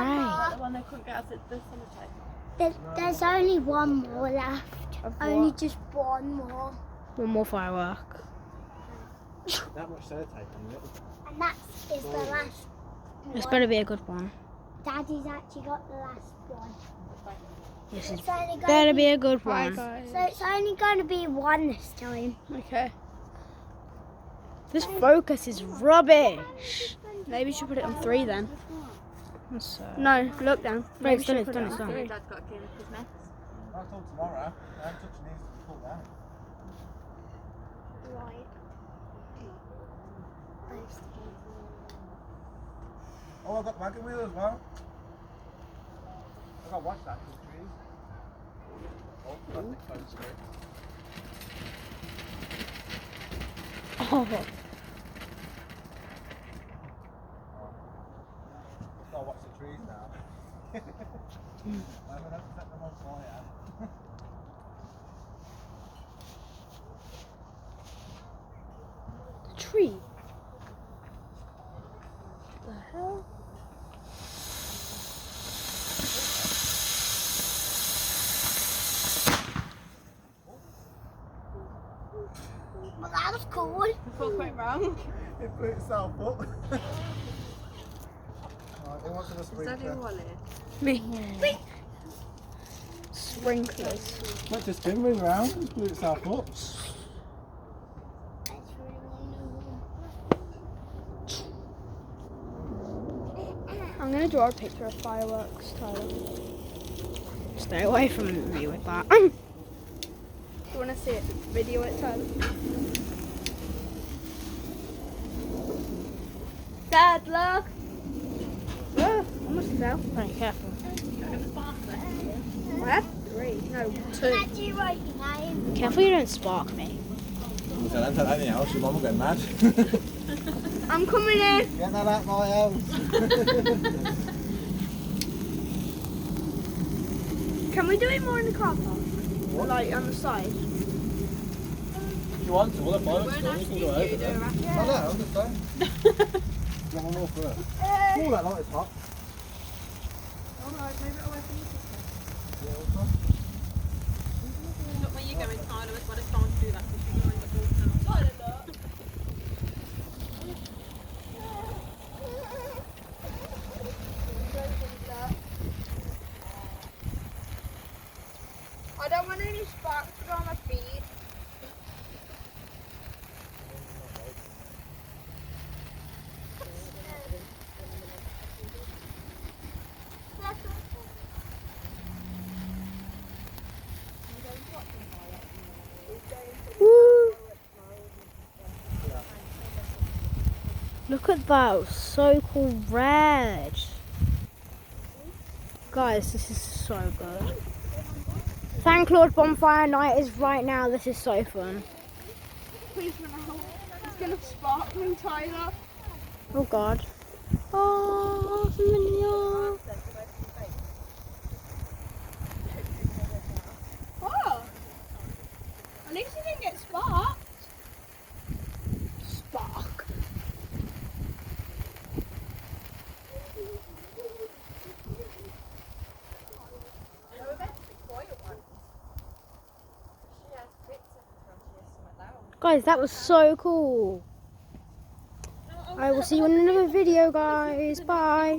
great. The one they couldn't get us at the summertime. There's only one more left. Only just one more. One more firework. That much sellotape on it. And that is the last one. It's better be a good one. Daddy's actually got the last one. This is It's only gonna better be a good Hi one. guys. So it's only going to be one this time. Okay. This focus is rubbish. Maybe you should put it on 3 then. So. No, look down. No, it's done, it's done, it's done. Three. Dad's got to clean up his mess. Not till tomorrow. I haven't touched these to pull down. Right. Oh, I've got wagon wheel as well. I've got to watch that for the trees. Oh, plastic phone screen. Oh, I've got to watch the trees now. I'm going to have to set them on fire. the tree. What the hell? Well, that was cool. The fuck went wrong. It blew itself up. Right, who wants to Is that sprinkler? your wallet? Me. Sprinklers. Might just spin ring round, it blew itself up. I'm gonna draw a picture of fireworks, Tyler. Stay away from me with that. Do you wanna see it? Video it, Tyler. Dad, look! Oh, almost fell. Very careful. I had 3, no, 2. Daddy, write your name. Careful you don't spark me. If I don't tell anything else, your mum will get mad. I'm coming in! Get that out my house. Can we do it more in the car park? What? Like on the side? If you want to, we'll have fire you can go over there. I know, I'm just saying. Get one more first. Oh, that light is hot. Alright, move it away from you. Yeah, what's that? Look where you're going, Tyler. It's what it's time to do that because you're going to walk out. I don't want any sparks to go on my feet. Woo! Look at that, so cool red. Guys, this is so good. Thank Lord Bonfire Night is right now. This is so fun. Please run out. It's gonna spark me, Tyler. Oh God. Oh, familiar. Oh! At least you didn't get sparked. Spark. Guys, that was so cool. I will see you in another video, guys. Bye.